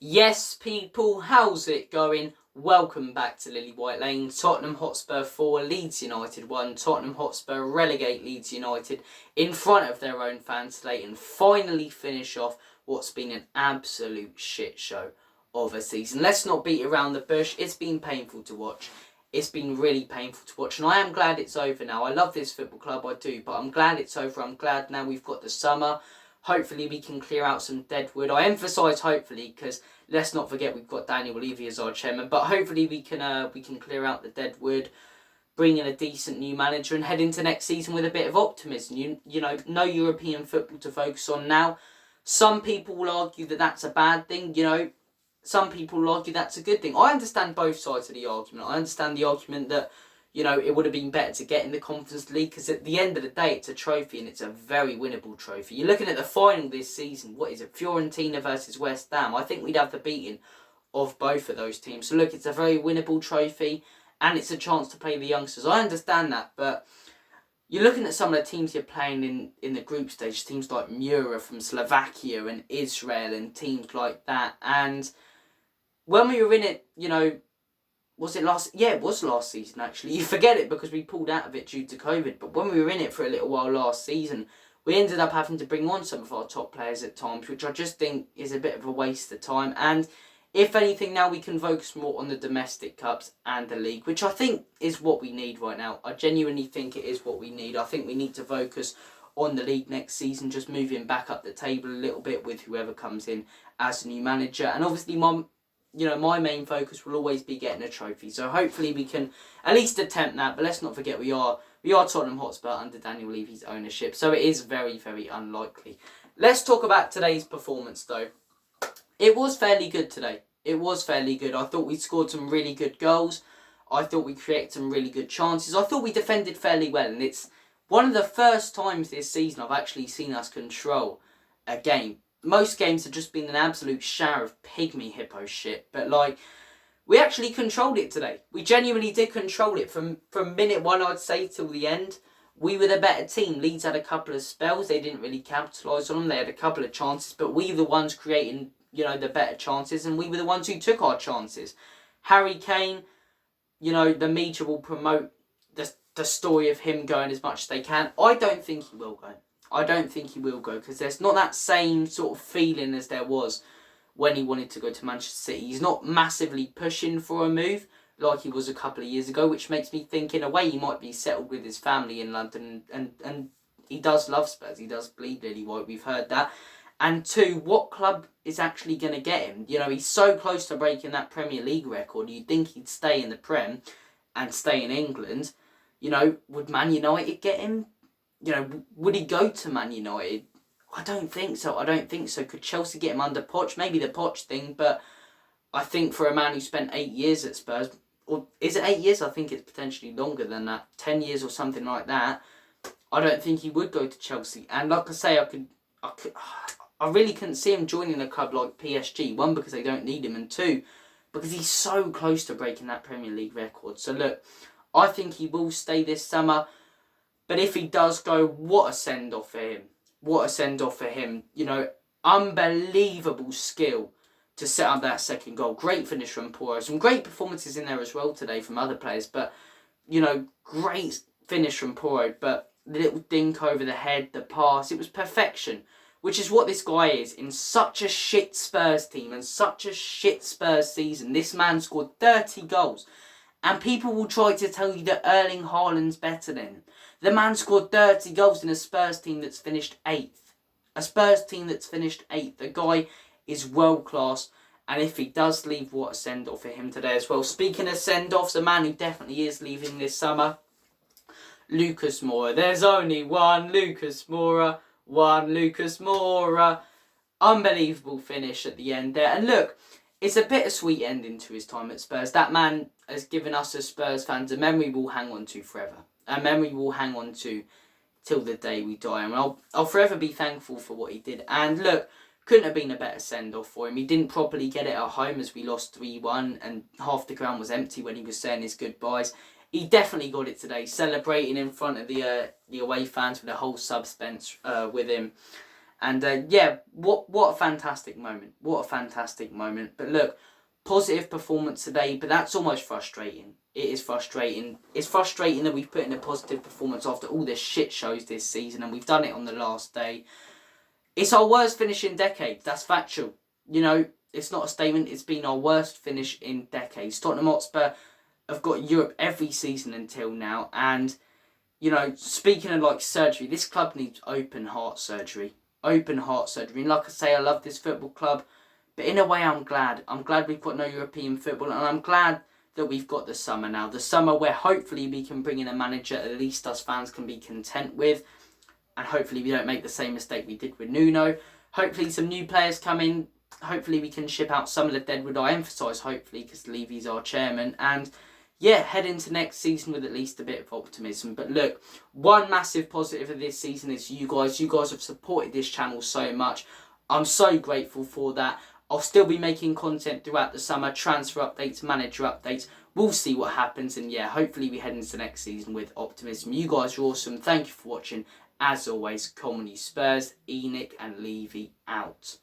Yes, people, how's it going? Welcome back to Lily White Lane. Tottenham Hotspur 4, Leeds United 1. Tottenham Hotspur relegate Leeds United in front of their own fans today and finally finish off what's been an absolute shit show of a season. Let's not beat around the bush. It's been painful to watch. It's been really painful to watch, and I am glad it's over now. I love this football club, I do, but I'm glad it's over. I'm glad now we've got the summer. Hopefully we can clear out some dead wood. I emphasise hopefully because let's not forget we've got Daniel Levy as our chairman. But hopefully we can clear out the dead wood, bring in a decent new manager, and head into next season with a bit of optimism. You know, no European football to focus on now. Some people will argue that that's a bad thing. You know, some people will argue that's a good thing. I understand both sides of the argument. I understand the argument that, you know, it would have been better to get in the Conference League because at the end of the day, it's a trophy and it's a very winnable trophy. You're looking at the final this season. What is it? Fiorentina versus West Ham. I think we'd have the beating of both of those teams. So look, it's a very winnable trophy and it's a chance to play the youngsters. I understand that, but you're looking at some of the teams you're playing in the group stage. Teams like Moura from Slovakia and Israel and teams like that. And when we were in it, you know, was it last? Yeah, it was last season actually. You forget it because we pulled out of it due to COVID. But when we were in it for a little while last season, we ended up having to bring on some of our top players at times, which I just think is a bit of a waste of time. And if anything, now we can focus more on the domestic cups and the league, which I think is what we need right now. I genuinely think it is what we need. I think we need to focus on the league next season, just moving back up the table a little bit with whoever comes in as a new manager. And obviously, my main focus will always be getting a trophy. So hopefully we can at least attempt that. But let's not forget we are Tottenham Hotspur under Daniel Levy's ownership. So it is very, very unlikely. Let's talk about today's performance though. It was fairly good today. It was fairly good. I thought we scored some really good goals. I thought we created some really good chances. I thought we defended fairly well. And it's one of the first times this season I've actually seen us control a game. Most games have just been an absolute shower of pygmy hippo shit. But, like, we actually controlled it today. We genuinely did control it from minute one, I'd say, till the end. We were the better team. Leeds had a couple of spells. They didn't really capitalise on them. They had a couple of chances. But we were the ones creating, you know, the better chances. And we were the ones who took our chances. Harry Kane, you know, the media will promote the story of him going as much as they can. I don't think he will go. I don't think he will go because there's not that same sort of feeling as there was when he wanted to go to Manchester City. He's not massively pushing for a move like he was a couple of years ago, which makes me think in a way he might be settled with his family in London and he does love Spurs. He does bleed Lily White. We've heard that. And two, what club is actually going to get him? You know, he's so close to breaking that Premier League record. You'd think he'd stay in the Prem and stay in England. You know, would Man United get him? You know, would he go to Man United? I don't think so. Could Chelsea get him under Poch? Maybe the Poch thing, but I think for a man who spent 8 years at Spurs, or is it 8 years? I think it's potentially longer than that, 10 years or something like that. I don't think he would go to Chelsea. And like I say, I really couldn't see him joining a club like PSG. One, because they don't need him, and two, because he's so close to breaking that Premier League record. So look, I think he will stay this summer. But if he does go, what a send-off for him. What a send-off for him. You know, unbelievable skill to set up that second goal. Great finish from Moura. Some great performances in there as well today from other players. But, you know, great finish from Moura. But the little dink over the head, the pass, it was perfection. Which is what this guy is in such a shit Spurs team and such a shit Spurs season. This man scored 30 goals. And people will try to tell you that Erling Haaland's better than him. The man scored 30 goals in a Spurs team that's finished 8th. A Spurs team that's finished 8th. The guy is world class. And if he does leave, what a send-off for him today as well. Speaking of send-offs, a man who definitely is leaving this summer, Lucas Moura. There's only one Lucas Moura. One Lucas Moura. Unbelievable finish at the end there. And look, it's a bittersweet ending to his time at Spurs. That man has given us as Spurs fans a memory we'll hang on to forever. A memory we'll hang on to till the day we die. And I'll forever be thankful for what he did. And look, couldn't have been a better send-off for him. He didn't properly get it at home as we lost 3-1 and half the ground was empty when he was saying his goodbyes. He definitely got it today, celebrating in front of the away fans with the whole suspense with him. And yeah, what a fantastic moment. What a fantastic moment. But look, positive performance today, but that's almost frustrating. It is frustrating. It's frustrating that we've put in a positive performance after all the shit shows this season, and we've done it on the last day. It's our worst finish in decades. That's factual. You know, it's not a statement. It's been our worst finish in decades. Tottenham Hotspur have got Europe every season until now, and you know, speaking of like surgery, this club needs open heart surgery. Open heart surgery. And like I say, I love this football club, but in a way, I'm glad. I'm glad we've got no European football, and I'm glad that we've got the summer now. The summer where hopefully we can bring in a manager at least us fans can be content with, and hopefully we don't make the same mistake we did with Nuno. Hopefully some new players come in. Hopefully we can ship out some of the deadwood. I emphasise hopefully because Levy's our chairman. And yeah, head into next season with at least a bit of optimism. But look, one massive positive of this season is you guys. You guys have supported this channel so much. I'm so grateful for that. I'll still be making content throughout the summer, transfer updates, manager updates. We'll see what happens. And yeah, hopefully we head into next season with optimism. You guys are awesome. Thank you for watching. As always, Comedy Spurs, Enoch and Levy out.